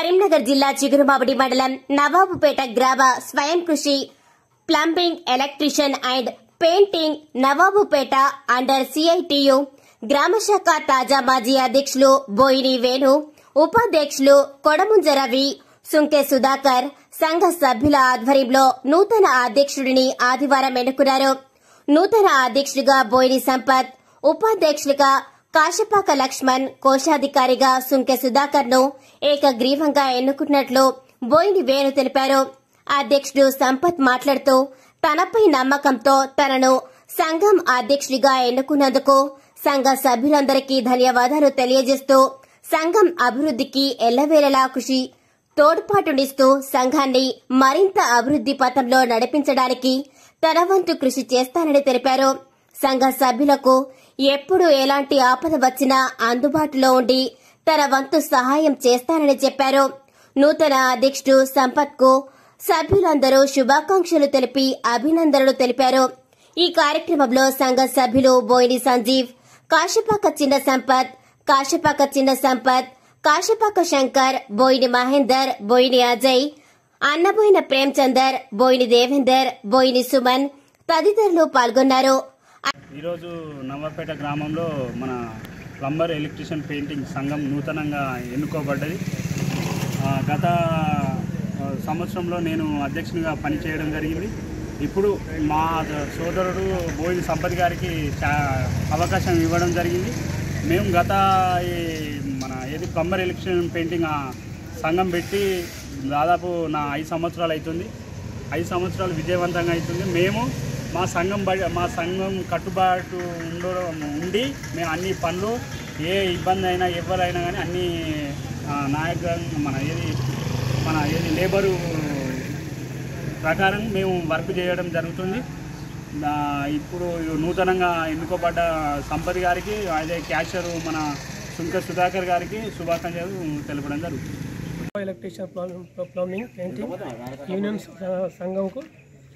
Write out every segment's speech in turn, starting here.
కరీంనగర్ జిల్లా చిగురుమామిడి మండలం నవాబుపేట గ్రామ స్వయం కృషి plumbing electrician and painting Nawabpet under CITU గ్రామ శాఖ తాజా మాజీ అధ్యక్షులు బోయిని వేణు, ఉపాధ్యక్షులు కొడముంజ రవి, సుంకె సుధాకర్ సంఘ సభ్యుల ఆధ్వర్యంలో నూతన అధ్యక్షుడిని ఆదివారం ఎన్నుకున్నారు. నూతన అధ్యక్షుడిగా బోయిని సంపత్, ఉపాధ్యక్షులుగా కాశపాక లక్ష్మణ్, కోశాధికారిగా సుంకె సుధాకర్ ను ఏకగ్రీవంగా ఎన్నుకున్నట్లు బోయిని వేణు తెలిపారు. అధ్యక్షుడు సంపత్ మాట్లాడుతూ తనపై నమ్మకంతో తనను సంఘం అధ్యక్షుడిగా ఎన్నుకున్నందుకు సంఘ సభ్యులందరికీ ధన్యవాదాలు తెలియజేస్తూ సంఘం అభివృద్ధికి ఎల్లవేళలా కృషి తోడ్పాటునిస్తూ సంఘాన్ని మరింత అభివృద్ది పథంలో నడిపించడానికి తన వంతు కృషి చేస్తానని తెలిపారు. సంఘ సభ్యులకు ఎప్పుడు ఎలాంటి ఆపద వచ్చినా అందుబాటులో ఉండి తన వంతు సహాయం చేస్తానని చెప్పారు. నూతన అధ్యక్షుడు సంపత్ కు సభ్యులందరూ శుభాకాంక్షలు తెలిపి అభినందనలు తెలిపారు. ఈ కార్యక్రమంలో సంఘ సభ్యులు బోయిని సంజీవ్, కాశపాక చిన్న సంపత్, కాశపాక చిన్న సంపత్, కాశపాక శంకర్, బోయిని మహేందర్, బోయిని అజయ్, అన్నబోయిన ప్రేమచందర్, బోయిని దేవేందర్, బోయిని సుమన్ తదితరులు పాల్గొన్నారు. ఈరోజు నవాబుపేట గ్రామంలో మన ప్లంబర్ ఎలక్ట్రీషియన్ పెయింటింగ్ సంఘం నూతనంగా ఎన్నుకోబడ్డది. గత సంవత్సరంలో నేను అధ్యక్షునిగా పనిచేయడం జరిగింది. ఇప్పుడు మా సోదరుడు బోయిని సంపత్ గారికి అవకాశం ఇవ్వడం జరిగింది. మేము గత ప్లంబర్ ఎలక్ట్రీషియన్ పెయింటింగ్ సంఘం పెట్టి దాదాపు 5 సంవత్సరాలు అవుతుంది. 5 సంవత్సరాలు విజయవంతంగా అవుతుంది. మేము మా సంఘం కట్టుబాటు ఉండి మేము అన్ని పనులు ఏ ఇబ్బంది అయినా ఎవరైనా కానీ అన్ని మన లేబరు ప్రకారం మేము వర్క్ చేయడం జరుగుతుంది. ఇప్పుడు నూతనంగా ఎన్నుకోబడ్డ సంపత్ గారికి అదే క్యాషియర్ మన సుంకె సుధాకర్ గారికి శుభాకాంక్షలు తెలపడం జరుగుతుంది. ఎలక్ట్రీషియన్ ప్లంబింగ్ పెయింటింగ్ యూనియన్ సంఘంకు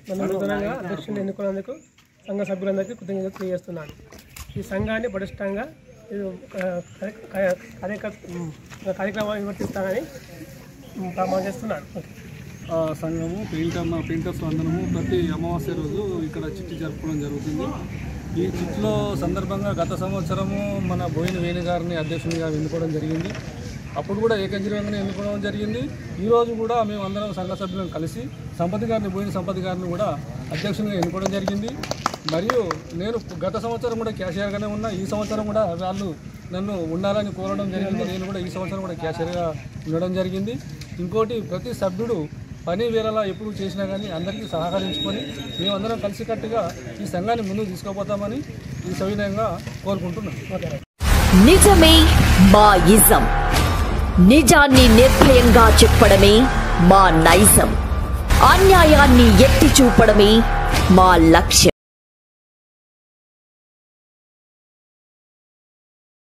నన్ను నూతనంగా అధ్యక్షుడిని ఎన్నుకున్నందుకు సంఘ సభ్యులందరికీ కృతజ్ఞతలు తెలియజేస్తున్నాను. ఈ సంఘాన్ని పటిష్టంగా కార్యక్రమాలు నిర్వర్తిస్తానని ప్రమాణం చేస్తున్నాను. సంఘము పెయింటర్స్ అందరము ప్రతి అమావాస్య రోజు ఇక్కడ చిట్టి జరుపుకోవడం జరుగుతుంది. ఈ చిట్లో సందర్భంగా గత సంవత్సరము మన బోయిని వేణు గారిని అధ్యక్షునిగా ఎన్నుకోవడం జరిగింది. అప్పుడు కూడా ఏకగ్రీవంగానే ఎన్నుకోవడం జరిగింది. ఈరోజు కూడా మేము అందరం సంఘ సభ్యులను కలిసి బోయిని సంపత్ గారిని కూడా అధ్యక్షునిగా ఎన్నుకోవడం జరిగింది. మరియు నేను గత సంవత్సరం కూడా క్యాషియర్గానే ఉన్నా. ఈ సంవత్సరం కూడా వాళ్ళు నన్ను ఉండాలని కోరడం జరిగింది. నేను కూడా ఈ సంవత్సరం కూడా క్యాషియర్గా ఉండడం జరిగింది. ఇంకోటి, ప్రతి సభ్యుడు పని వేళలా ఎప్పుడు చేసినా కానీ అందరికీ సహకరించుకొని మేమందరం కలిసికట్టుగా ఈ సంఘాన్ని ముందుకు తీసుకుపోతామని ఈ సవినయంగా కోరుకుంటున్నాం. నిజమే మా ఇజం, నిజాన్ని నిర్భయంగా చెప్పడమే మా నైజం, అన్యాయాన్ని ఎత్తి చూపడమే మా లక్ష్యం.